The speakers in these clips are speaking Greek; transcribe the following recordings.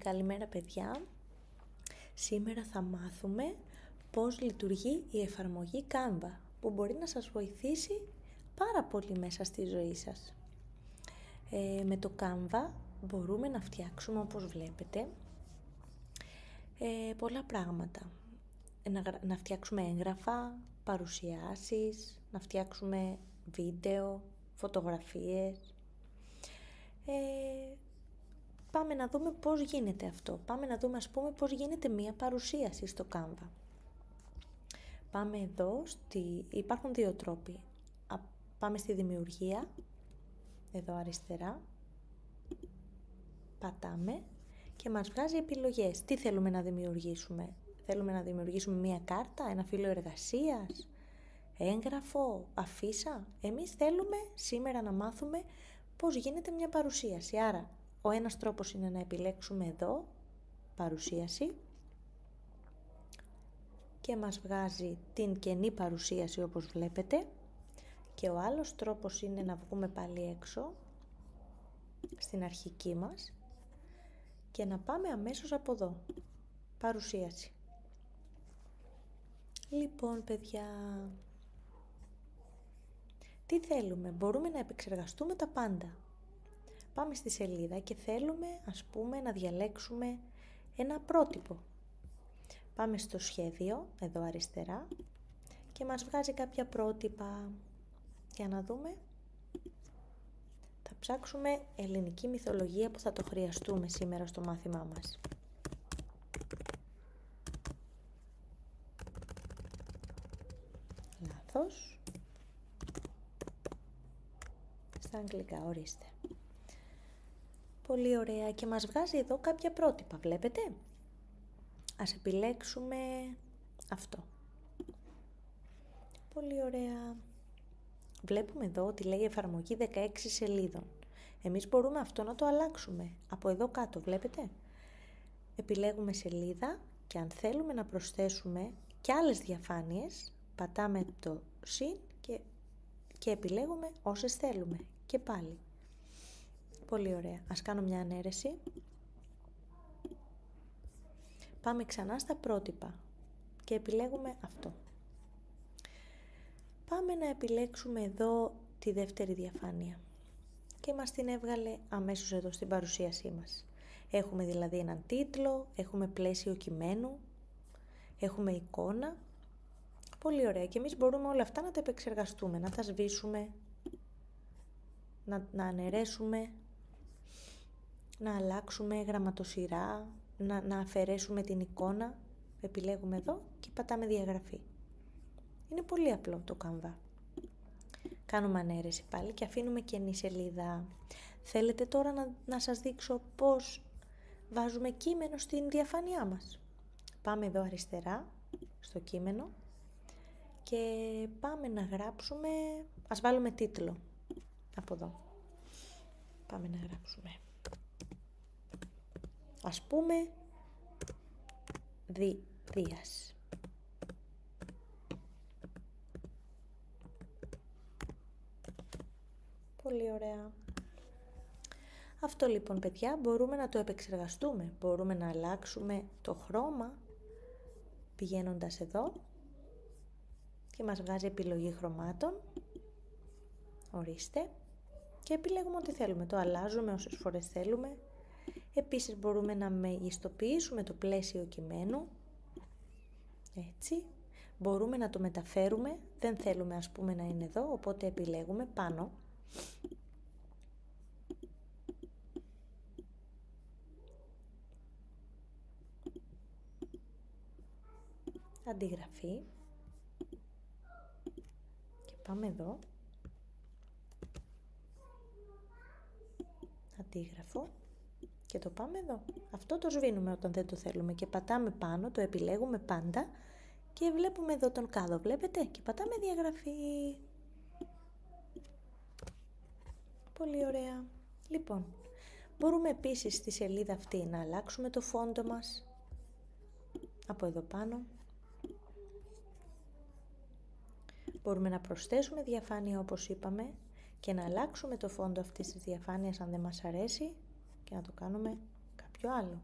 Καλημέρα παιδιά. Σήμερα θα μάθουμε πώς λειτουργεί η εφαρμογή Canva, που μπορεί να σας βοηθήσει πάρα πολύ μέσα στη ζωή σας. Με το Canva μπορούμε να φτιάξουμε, όπως βλέπετε, πολλά πράγματα. Να φτιάξουμε έγγραφα, παρουσιάσεις, να φτιάξουμε βίντεο, φωτογραφίες. Πάμε να δούμε πώς γίνεται αυτό. Πάμε να δούμε, πώς γίνεται μία παρουσίαση στο Canva. Πάμε εδώ, υπάρχουν δύο τρόποι. Πάμε στη δημιουργία, εδώ αριστερά. Πατάμε και μας βγάζει επιλογές. Τι θέλουμε να δημιουργήσουμε? Θέλουμε να δημιουργήσουμε μία κάρτα, ένα φύλλο εργασίας, έγγραφο, αφίσα. Εμείς θέλουμε σήμερα να μάθουμε πώς γίνεται μια παρουσίαση. Άρα, ο ένας τρόπος είναι να επιλέξουμε εδώ, παρουσίαση, και μας βγάζει την κενή παρουσίαση όπως βλέπετε, και ο άλλος τρόπος είναι να βγούμε πάλι έξω, στην αρχική μας, και να πάμε αμέσως από εδώ, παρουσίαση. Λοιπόν παιδιά, τι θέλουμε? Μπορούμε να επεξεργαστούμε τα πάντα. Πάμε στη σελίδα και θέλουμε, να διαλέξουμε ένα πρότυπο. Πάμε στο σχέδιο, εδώ αριστερά, και μας βγάζει κάποια πρότυπα. Για να δούμε. Θα ψάξουμε ελληνική μυθολογία που θα το χρειαστούμε σήμερα στο μάθημά μας. Λάθος. Στα αγγλικά, ορίστε. Πολύ ωραία, και μας βγάζει εδώ κάποια πρότυπα, βλέπετε? Ας επιλέξουμε αυτό. Πολύ ωραία. Βλέπουμε εδώ ότι λέει εφαρμογή 16 σελίδων. Εμείς μπορούμε αυτό να το αλλάξουμε. Από εδώ κάτω, βλέπετε? Επιλέγουμε σελίδα και αν θέλουμε να προσθέσουμε και άλλες διαφάνειες, πατάμε το συν και επιλέγουμε όσες θέλουμε. Και πάλι. Πολύ ωραία. Ας κάνω μια ανέρεση. Πάμε ξανά στα πρότυπα και επιλέγουμε αυτό. Πάμε να επιλέξουμε εδώ τη δεύτερη διαφάνεια και μας την έβγαλε αμέσως εδώ στην παρουσίασή μας. Έχουμε δηλαδή έναν τίτλο, έχουμε πλαίσιο κειμένου, έχουμε εικόνα. Πολύ ωραία, και εμείς μπορούμε όλα αυτά να τα επεξεργαστούμε, να τα σβήσουμε, να αναιρέσουμε, να αλλάξουμε γραμματοσυρά, να αφαιρέσουμε την εικόνα. Επιλέγουμε εδώ και πατάμε διαγραφή. Είναι πολύ απλό το Canva. Κάνουμε ανέρεση πάλι και αφήνουμε κενή σελίδα. Θέλετε τώρα να σας δείξω πώς βάζουμε κείμενο στην διαφάνειά μας? Πάμε εδώ αριστερά στο κείμενο και πάμε να γράψουμε, ας βάλουμε τίτλο από εδώ. Πάμε να γράψουμε, ας πούμε, Δίας. Πολύ ωραία. Αυτό λοιπόν παιδιά μπορούμε να το επεξεργαστούμε. Μπορούμε να αλλάξουμε το χρώμα πηγαίνοντας εδώ και μας βγάζει επιλογή χρωμάτων. Ορίστε. Και επιλέγουμε ό,τι θέλουμε. Το αλλάζουμε όσες φορές θέλουμε. Επίσης μπορούμε να μεγιστοποιήσουμε το πλαίσιο κειμένου. Έτσι. Μπορούμε να το μεταφέρουμε. Δεν θέλουμε να είναι εδώ, οπότε επιλέγουμε πάνω. Αντιγραφή. Και πάμε εδώ. Αντίγραφο. Και το πάμε εδώ. Αυτό το σβήνουμε όταν δεν το θέλουμε και πατάμε πάνω, το επιλέγουμε πάντα και βλέπουμε εδώ τον κάδο, βλέπετε? Και πατάμε διαγραφή. Πολύ ωραία. Λοιπόν, μπορούμε επίσης στη σελίδα αυτή να αλλάξουμε το φόντο μας από εδώ πάνω. Μπορούμε να προσθέσουμε διαφάνεια όπως είπαμε και να αλλάξουμε το φόντο αυτής της διαφάνειας αν δεν μας αρέσει και να το κάνουμε κάποιο άλλο.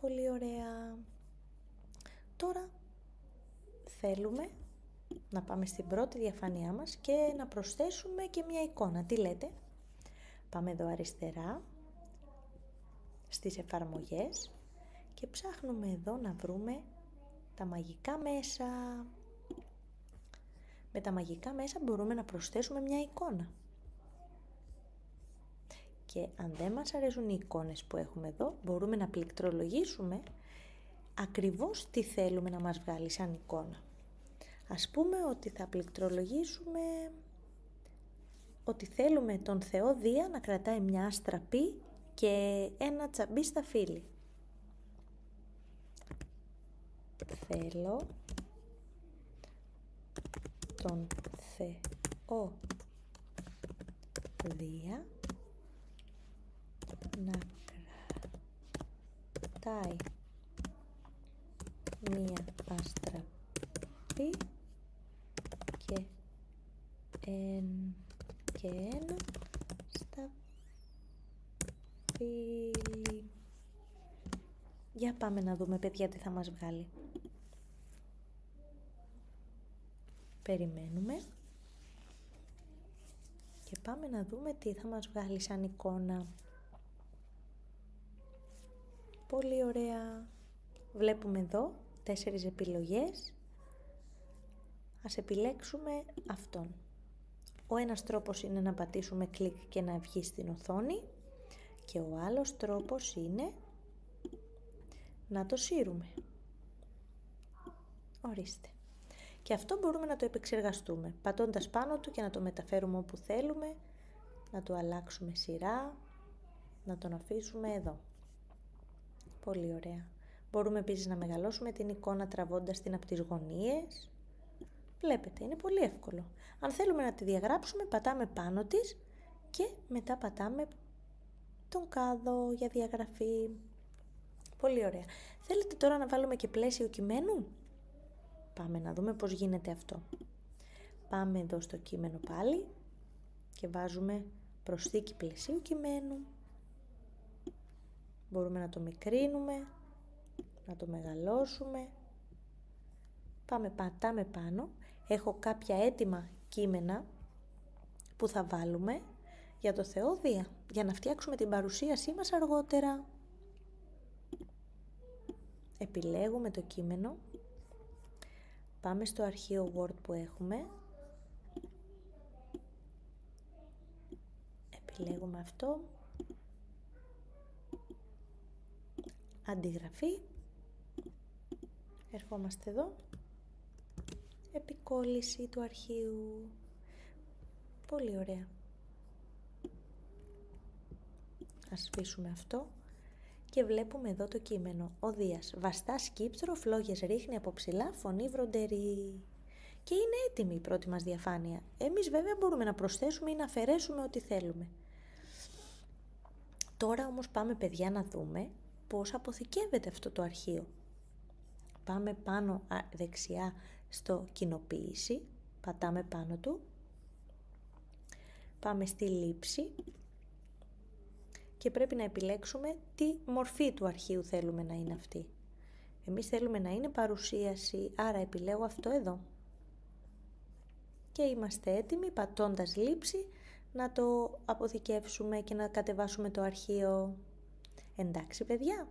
Πολύ ωραία. Τώρα θέλουμε να πάμε στην πρώτη διαφάνειά μας και να προσθέσουμε και μια εικόνα. Τι λέτε? Πάμε εδώ αριστερά, στις εφαρμογές και ψάχνουμε εδώ να βρούμε τα μαγικά μέσα. Με τα μαγικά μέσα μπορούμε να προσθέσουμε μια εικόνα. Και αν δεν μας αρέσουν οι εικόνες που έχουμε εδώ, μπορούμε να πληκτρολογήσουμε ακριβώς τι θέλουμε να μας βγάλει σαν εικόνα. Ας πούμε ότι θα πληκτρολογήσουμε ότι θέλουμε τον Θεό Δία να κρατάει μια αστραπή και ένα τσαμπί στα φύλλη. Θέλω τον Θεό Δία να κρατάει μία αστραπή και ένα στα φύλλη. Για πάμε να δούμε, παιδιά, τι θα μας βγάλει. Περιμένουμε και πάμε να δούμε τι θα μας βγάλει σαν εικόνα. Πολύ ωραία. Βλέπουμε εδώ 4 επιλογές. Ας επιλέξουμε αυτόν. Ο ένας τρόπος είναι να πατήσουμε κλικ και να βγει στην οθόνη και ο άλλος τρόπος είναι να το σύρουμε. Ορίστε. Και αυτό μπορούμε να το επεξεργαστούμε, πατώντας πάνω του και να το μεταφέρουμε όπου θέλουμε, να το αλλάξουμε σειρά, να τον αφήσουμε εδώ. Πολύ ωραία. Μπορούμε επίσης να μεγαλώσουμε την εικόνα τραβώντας την από τις γωνίες. Βλέπετε, είναι πολύ εύκολο. Αν θέλουμε να τη διαγράψουμε, πατάμε πάνω της και μετά πατάμε τον κάδο για διαγραφή. Πολύ ωραία. Θέλετε τώρα να βάλουμε και πλαίσιο κειμένου? Πάμε να δούμε πώς γίνεται αυτό. Πάμε εδώ στο κείμενο πάλι και βάζουμε προσθήκη πλαισίου κειμένου. Μπορούμε να το μικρύνουμε, να το μεγαλώσουμε. Πατάμε πάνω. Έχω κάποια έτοιμα κείμενα που θα βάλουμε για το Θεό Δία, για να φτιάξουμε την παρουσίασή μας αργότερα. Επιλέγουμε το κείμενο. Πάμε στο αρχείο Word που έχουμε. Επιλέγουμε αυτό. Αντιγραφή. Ερχόμαστε εδώ. Επικόλληση του αρχείου. Πολύ ωραία. Ας σβήσουμε αυτό. Και βλέπουμε εδώ το κείμενο. Ο Δίας, βαστά σκύπτρο, φλόγες ρίχνει από ψηλά, φωνή βροντερή. Και είναι έτοιμη η πρώτη μας διαφάνεια. Εμείς βέβαια μπορούμε να προσθέσουμε ή να αφαιρέσουμε ό,τι θέλουμε. Τώρα όμως πάμε, παιδιά, να δούμε πώς αποθηκεύεται αυτό το αρχείο. Πάμε πάνω δεξιά στο κοινοποίηση, πατάμε πάνω του. Πάμε στη λήψη. Και πρέπει να επιλέξουμε τι μορφή του αρχείου θέλουμε να είναι αυτή. Εμείς θέλουμε να είναι παρουσίαση, άρα επιλέγω αυτό εδώ. Και είμαστε έτοιμοι, πατώντας λήψη, να το αποθηκεύσουμε και να κατεβάσουμε το αρχείο. Εντάξει, παιδιά,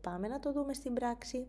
πάμε να το δούμε στην πράξη.